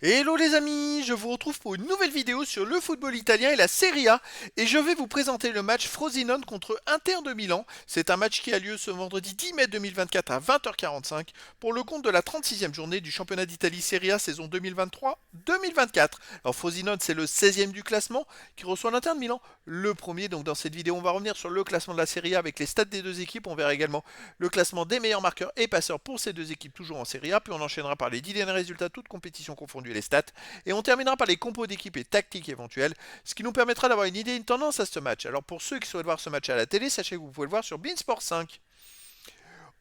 Hello les amis, je vous retrouve pour une nouvelle vidéo sur le football italien et la Serie A et je vais vous présenter le match Frosinone contre Inter de Milan. C'est un match qui a lieu ce vendredi 10 mai 2024 à 20h45 pour le compte de la 36e journée du championnat d'Italie Serie A saison 2023-2024. Alors Frosinone c'est le 16e du classement qui reçoit l'Inter de Milan, le premier. Donc dans cette vidéo on va revenir sur le classement de la Serie A avec les stats des deux équipes. On verra également le classement des meilleurs marqueurs et passeurs pour ces deux équipes toujours en Serie A. Puis on enchaînera par les 10 derniers résultats toutes compétitions confondues et les stats. Et on terminera par les compos d'équipe et tactiques éventuelles, ce qui nous permettra d'avoir une idée, une tendance à ce match. Alors pour ceux qui souhaitent voir ce match à la télé, sachez que vous pouvez le voir sur Beansport 5.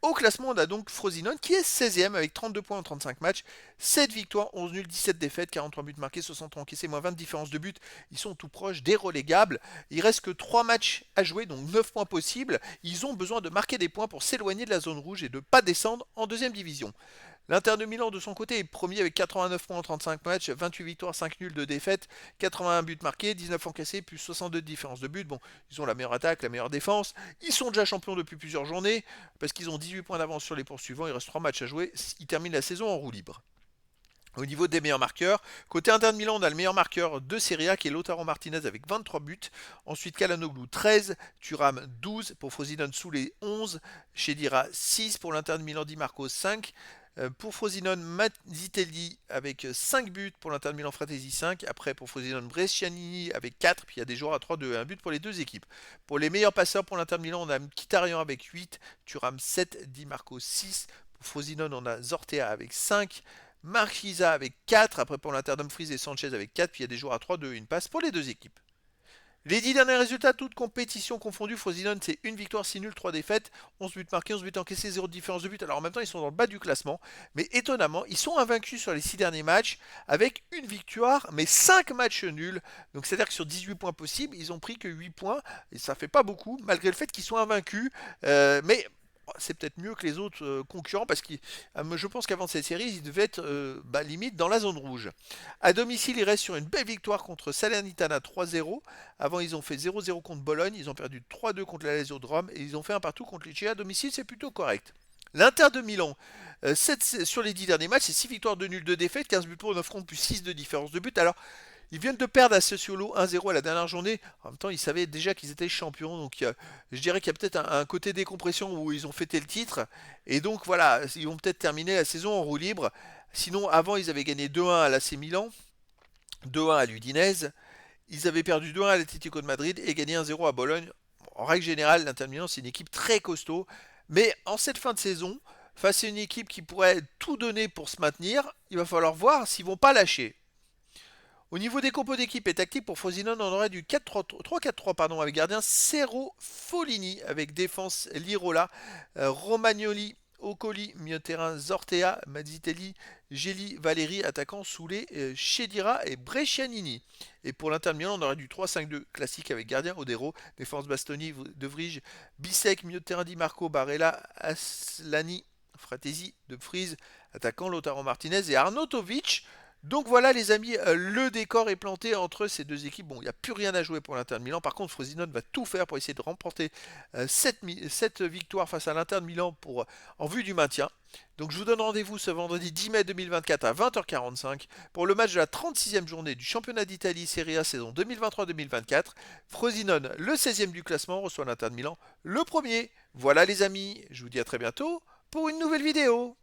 Au classement, on a donc Frosinone qui est 16e avec 32 points en 35 matchs, 7 victoires, 11 nuls, 17 défaites, 43 buts marqués, 63 encaissés, moins 20 de différence de but. Ils sont tout proches des relégables. Il reste que 3 matchs à jouer, donc 9 points possibles. Ils ont besoin de marquer des points pour s'éloigner de la zone rouge et de ne pas descendre en deuxième division. L'Inter de Milan de son côté est premier avec 89 points en 35 matchs, 28 victoires, 5 nuls, 2 défaites, 81 buts marqués, 19 encaissés, plus 62 de différence de but. Bon, ils ont la meilleure attaque, la meilleure défense. Ils sont déjà champions depuis plusieurs journées parce qu'ils ont 18 points d'avance sur les poursuivants. Il reste 3 matchs à jouer. Ils terminent la saison en roue libre. Au niveau des meilleurs marqueurs, côté Inter de Milan, on a le meilleur marqueur de Serie A qui est Lautaro Martinez avec 23 buts. Ensuite, Calhanoglu 13, Thuram 12, pour Frosinone Soulé 11, Chedira 6, pour l'Inter de Milan Di Marco 5. Pour Frosinone, Mazzitelli avec 5 buts, pour l'Inter de Milan Fratesi 5. Après, pour Frosinone, Brescianini avec 4, puis il y a des joueurs à 3-2, un but pour les deux équipes. Pour les meilleurs passeurs pour l'Inter de Milan, on a Mkhitaryan avec 8, Thuram 7, Di Marco 6. Pour Frosinone, on a Zortea avec 5. Marquisa avec 4, après pour l'Inter Dumfries et Sanchez avec 4, puis il y a des joueurs à 3-2 et une passe pour les deux équipes. Les 10 derniers résultats, toutes compétitions confondues, Frosinone c'est 1 victoire, 6 nuls, 3 défaites, 11 buts marqués, 11 buts encaissés, 0 de différence de but. Alors en même temps ils sont dans le bas du classement, mais étonnamment ils sont invaincus sur les 6 derniers matchs avec une victoire mais 5 matchs nuls. Donc c'est à dire que sur 18 points possibles ils ont pris que 8 points et ça fait pas beaucoup malgré le fait qu'ils soient invaincus. Mais c'est peut-être mieux que les autres concurrents parce que je pense qu'avant cette série, ils devaient être limite dans la zone rouge. À domicile, ils restent sur une belle victoire contre Salernitana 3-0. Avant, ils ont fait 0-0 contre Bologne, ils ont perdu 3-2 contre la Lazio de Rome et ils ont fait un partout contre Lecce. À domicile, c'est plutôt correct. L'Inter de Milan, sur les 10 derniers matchs, c'est 6 victoires, 2 nuls, 2 défaites, 15 buts pour 9 contre, plus 6 de différence de but. Alors, ils viennent de perdre à Sassuolo 1-0 à la dernière journée. En même temps, ils savaient déjà qu'ils étaient champions. Donc, je dirais qu'il y a peut-être un côté décompression où ils ont fêté le titre. Et donc, voilà, ils vont peut-être terminer la saison en roue libre. Sinon, avant, ils avaient gagné 2-1 à l'AC Milan, 2-1 à l'Udinese. Ils avaient perdu 2-1 à l'Atlético de Madrid et gagné 1-0 à Bologne. En règle générale, l'Inter Milan, c'est une équipe très costaud. Mais en cette fin de saison, face à une équipe qui pourrait tout donner pour se maintenir, il va falloir voir s'ils vont pas lâcher. Au niveau des compos d'équipe et tactique, pour Frosinone, on aurait du 3-4-3 pardon, avec gardien Cero Folini, avec défense Lirola, Romagnoli, Ocoli, milieu de terrain Zortea, Mazzitelli, Geli, Valeri, attaquant Soulé, Chedira et Brescianini. Et pour l'Inter de Milan, on aurait du 3-5-2 classique avec gardien Odero, défense Bastoni, De Vrij, Bissek, milieu de terrain Di Marco, Barella, Aslani, Fratesi, De Vries, attaquant Lautaro Martinez et Arnautovic. Donc voilà les amis, le décor est planté entre ces deux équipes. Bon, il n'y a plus rien à jouer pour l'Inter de Milan. Par contre, Frosinone va tout faire pour essayer de remporter 7 victoires face à l'Inter de Milan en vue du maintien. Donc je vous donne rendez-vous ce vendredi 10 mai 2024 à 20h45 pour le match de la 36e journée du championnat d'Italie Serie A saison 2023-2024. Frosinone, le 16e du classement, reçoit l'Inter de Milan, le premier. Voilà les amis, je vous dis à très bientôt pour une nouvelle vidéo.